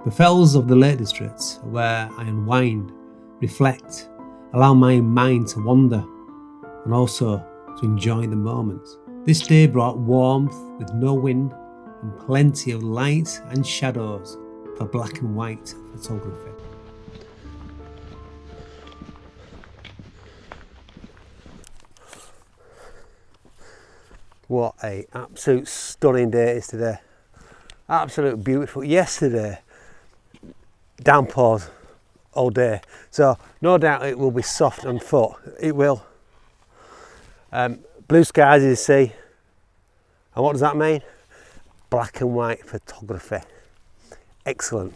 The fells of the Lake District are where I unwind, reflect, allow my mind to wander, and also to enjoy the moment. This day brought warmth with no wind and plenty of light and shadows for black and white photography. What a absolute stunning day it is today. Absolute beautiful. Yesterday, downpours all day. So no doubt it will be soft on foot. It will. Blue skies as you see. And what does that mean? Black and white photography. Excellent.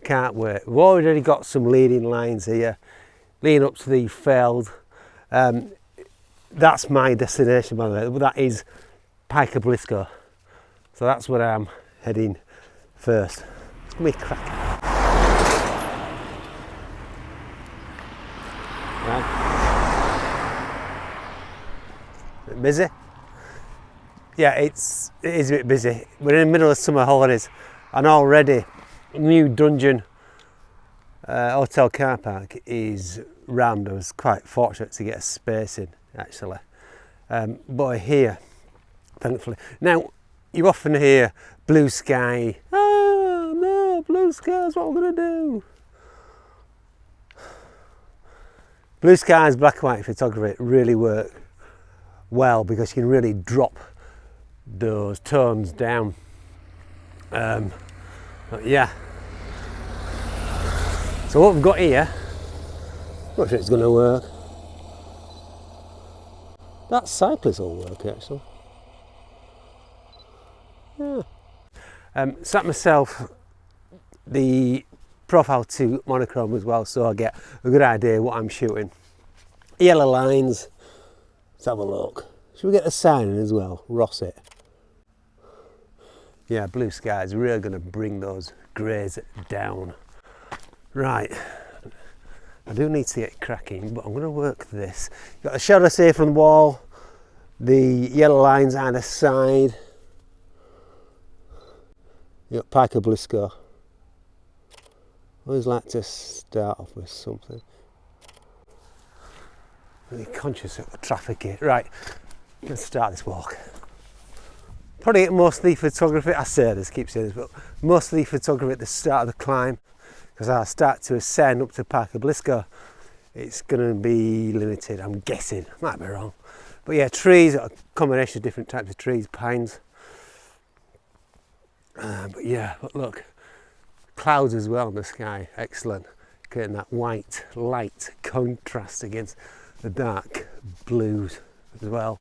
Can't wait. We've already got some leading lines here, leading up to the feld. That's my destination, by the way. That is Pike O Blisco. So that's where I'm heading first. It's going to be cracking. Right. Bit busy? Yeah, it is a bit busy. We're in the middle of summer holidays and already new Dungeon hotel car park is rammed. I was quite fortunate to get a space in actually, but here, thankfully. Now, you often hear blue sky. Oh no, blue skies, what we're going to do? Blue skies, black and white photography really work well because you can really drop those tones down. But yeah. So what we've got here, not sure it's going to work. That cyclist will work actually. Yeah. Set myself the Profile 2 monochrome as well, so I get a good idea what I'm shooting. Yellow lines. Let's have a look. Should we get the sign in as well? Rosset. Yeah, blue sky is really going to bring those greys down. Right. I do need to get cracking, but I'm going to work this. You've got the shadows here from the wall, the yellow lines either side. You've got Pike O Blisco. I always like to start off with something. Really conscious of the traffic here. Right, let's start this walk. Probably get most of the photography, I say this, keep saying this, but most of the photography at the start of the climb, because I start to ascend up to Pike O Blisco, it's going to be limited, I'm guessing, might be wrong. But yeah, trees, a combination of different types of trees, pines. But yeah, but look, clouds as well in the sky, excellent. Creating that white light contrast against the dark blues as well.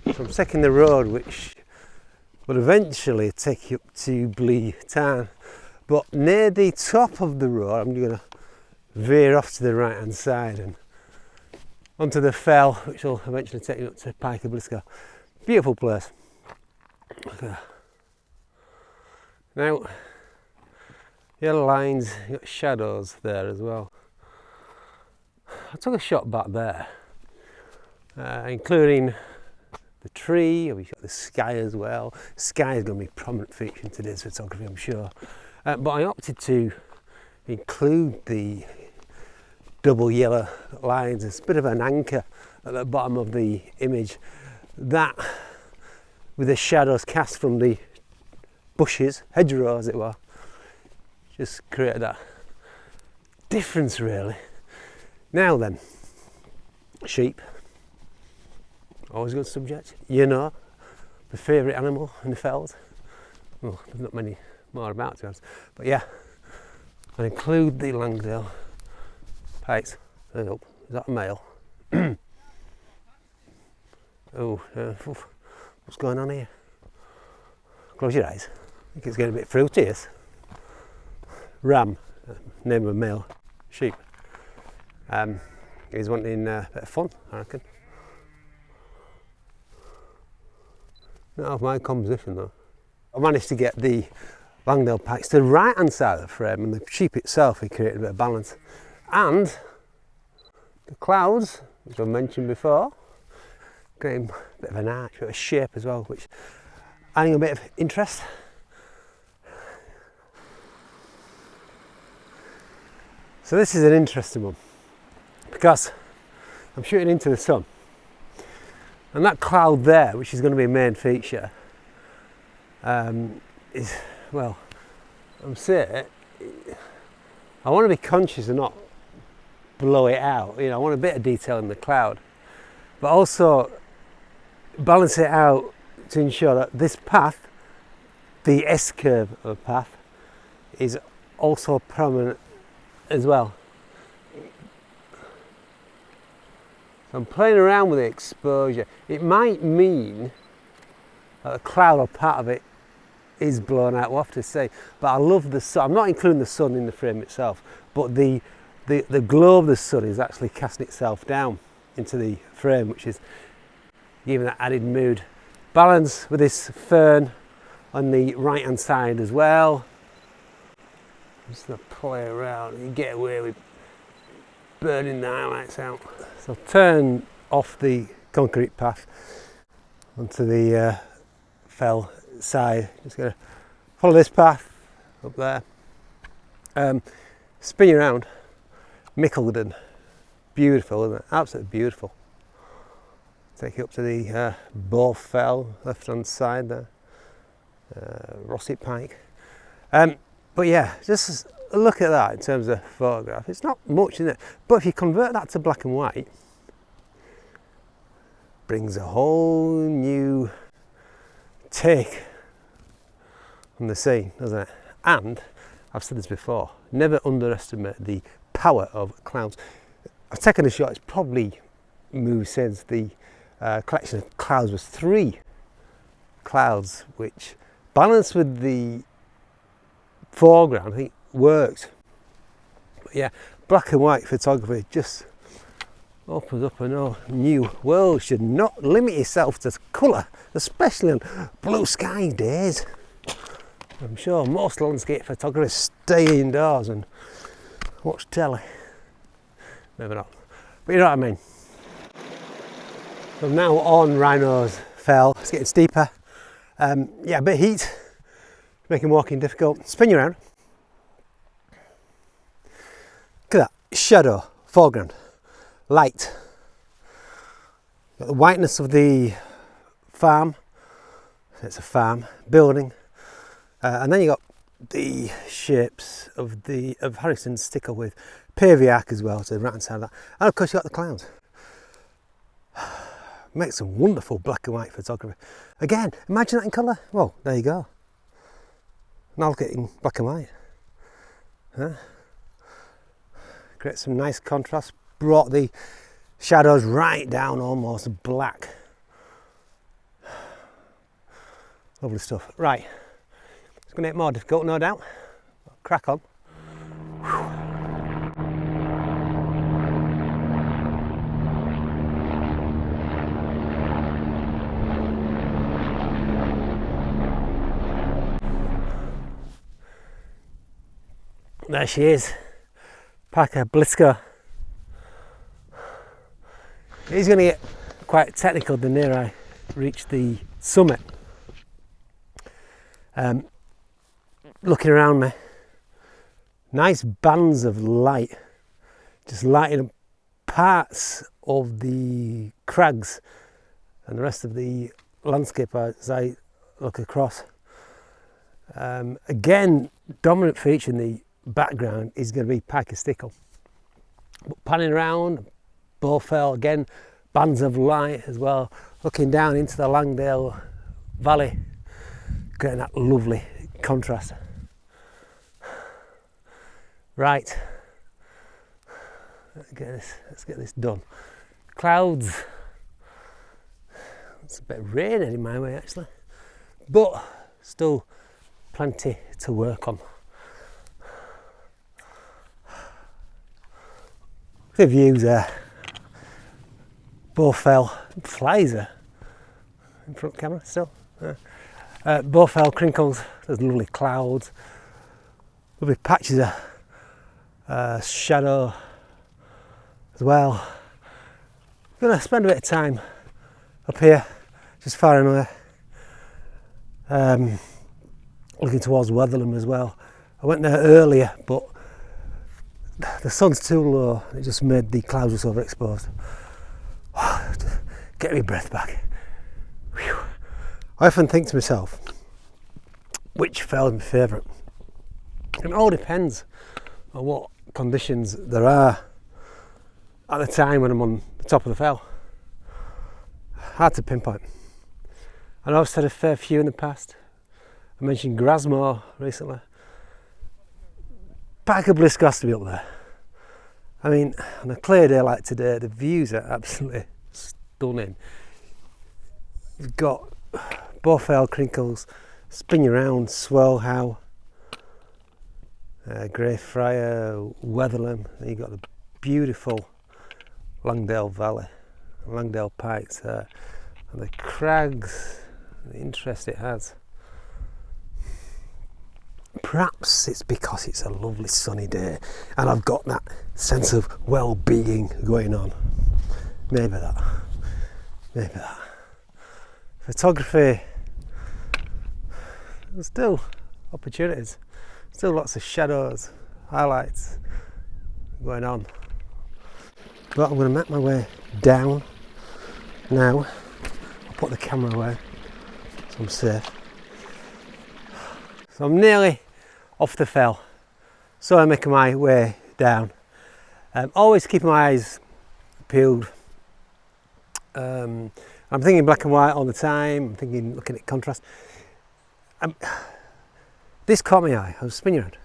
So I'm taking the road which will eventually take you up to Blee Town, but near the top of the road I'm going to veer off to the right hand side and onto the fell, which will eventually take you up to Pike O Blisco. Beautiful place. Now, yellow lines, you've got shadows there as well. I took a shot back there, including the tree, we've got the sky as well. Sky is going to be a prominent feature in today's photography, I'm sure. But I opted to include the double yellow lines. It's a bit of an anchor at the bottom of the image. That, with the shadows cast from the bushes, hedgerow as it were, just created that difference really. Now then, sheep. Always a good subject. You know, the favourite animal in the feld. Well, there's not many more about to be honest. But yeah, I include the Langdale Pikes. Oh, is that a male? What's going on here? Close your eyes. I think it's getting a bit fruity. Yes. Ram, name of a male sheep. He's wanting a bit of fun, I reckon. Not of my composition though. I managed to get the Langdale Pikes to the right hand side of the frame, and the sheep itself, we created a bit of balance. And the clouds, which I've mentioned before, creating a bit of an arch, a bit of a shape as well, which adding a bit of interest. So this is an interesting one because I'm shooting into the sun, and that cloud there, which is going to be a main feature, is, well, I'm saying I want to be conscious and not blow it out. You know, I want a bit of detail in the cloud, but also balance it out to ensure that this path, the S-curve of the path, is also prominent as well. So I'm playing around with the exposure. It might mean that a cloud or part of it is blown out, we'll have to see. But I love the sun. I'm not including the sun in the frame itself, but the glow of the sun is actually casting itself down into the frame, which is giving that added mood. Balance with this fern on the right hand side as well. I'm just going to play around and get away with burning the highlights out. So turn off the concrete path onto the fell side. Just going to follow this path up there. Spin you around. Mickleden. Beautiful, isn't it? Absolutely beautiful. Take you up to the Bow Fell, left hand side there. Rosset Pike. But yeah, just look at that in terms of photograph. It's not much, is it? But if you convert that to black and white, brings a whole new take on the scene, doesn't it? And I've said this before, never underestimate the power of clouds. I've taken a shot, it's probably moved since. The collection of clouds was 3 clouds, which balanced with the foreground, I think worked. But yeah, black and white photography just opens up a new world. You should not limit yourself to colour, especially on blue sky days. I'm sure most landscape photographers stay indoors and watch telly. Maybe not, but you know what I mean. So I'm now on Rhino's Fell. It's getting steeper. Yeah, a bit of heat, making walking difficult. Spin you around. Look at that, shadow, foreground, light. Got the whiteness of the farm. It's a farm building, and then you got the shapes of Harrison's sticker with Paviarch as well to the right hand side of that, and of course you got the clouds. Makes some wonderful black and white photography. Again, imagine that in colour. Well, there you go. Now look at it in black and white. Huh? Create some nice contrast. Brought the shadows right down, almost black. Lovely stuff. Right, it's going to get more difficult, no doubt. Crack on. There she is, Pike O Blisco. It's going to get quite technical the nearer I reach the summit. Looking around me, nice bands of light, just lighting up parts of the crags and the rest of the landscape as I look across. Again, dominant feature in the background is going to be Pike O Stickle. But panning around, Bow Fell, again, bands of light as well, looking down into the Langdale Valley, getting that lovely contrast. Right, let's get this done. Clouds, it's a bit of rain heading my way actually, but still plenty to work on. The views there. Bow Fell, flies there in front camera still. Bowfell crinkles, there's lovely clouds, lovely patches of shadow as well. I'm going to spend a bit of time up here, just far and away, looking towards Weatherlam as well. I went there earlier, but the sun's too low, it just made the clouds just overexposed. Get my breath back. Whew. I often think to myself, which fell is my favourite? It all depends on what conditions there are at the time when I'm on the top of the fell. Hard to pinpoint. I know I've said a fair few in the past. I mentioned Grasmore recently. Pike O Blisco has to be up there. I mean, on a clear day like today, the views are absolutely stunning. You've got Bowfell crinkles, spin you around, Swellhow, Greyfriar, Weatherlam. Then you've got the beautiful Langdale Valley, Langdale Pikes there, and the crags, the interest it has. Perhaps it's because it's a lovely sunny day and I've got that sense of well-being going on. Maybe that. Photography, there's still opportunities, still lots of shadows, highlights going on. But I'm going to make my way down now. I'll put the camera away so I'm safe. So I'm nearly off the fell, so I'm making my way down. Always keep my eyes peeled. I'm thinking black and white all the time. I'm thinking, looking at contrast. This caught my eye. I was spinning around.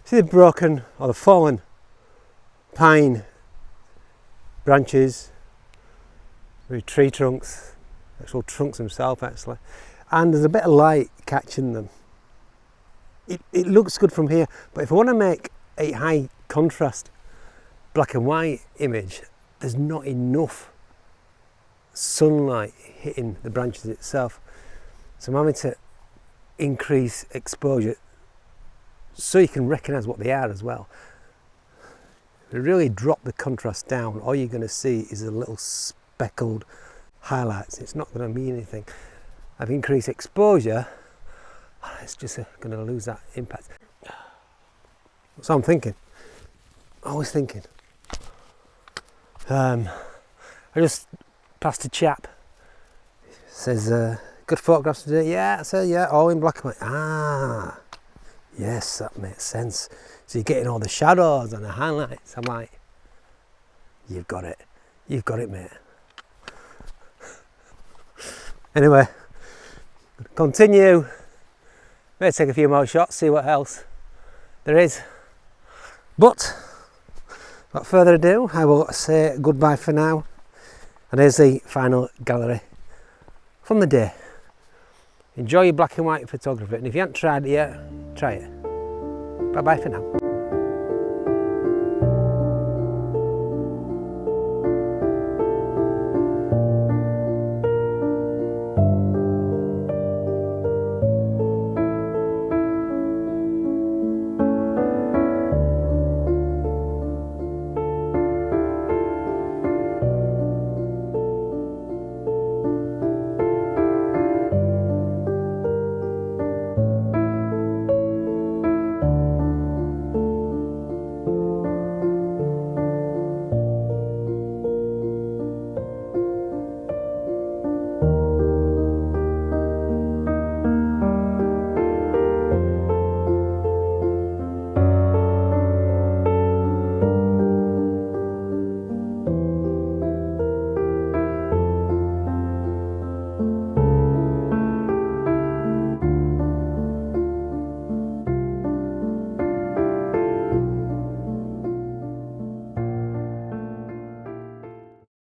See the broken or the fallen pine branches, maybe tree trunks, actual trunks themselves actually, and there's a bit of light catching them. It looks good from here, but if I want to make a high contrast black and white image, there's not enough sunlight hitting the branches itself. So I'm having to increase exposure so you can recognise what they are as well. If you really drop the contrast down, all you're going to see is a little speckled highlights. It's not going to mean anything. I've increased exposure, it's just going to lose that impact. So I'm thinking, always thinking. I just passed a chap, says, good photographs today. Yeah, I said, yeah, all in black and white. Ah, yes, that makes sense. So you're getting all the shadows and the highlights. I'm like, you've got it, mate. Anyway, continue. May take a few more shots, see what else there is. But, without further ado, I will say goodbye for now. And here's the final gallery from the day. Enjoy your black and white photography, and if you haven't tried it yet, try it. Bye bye for now.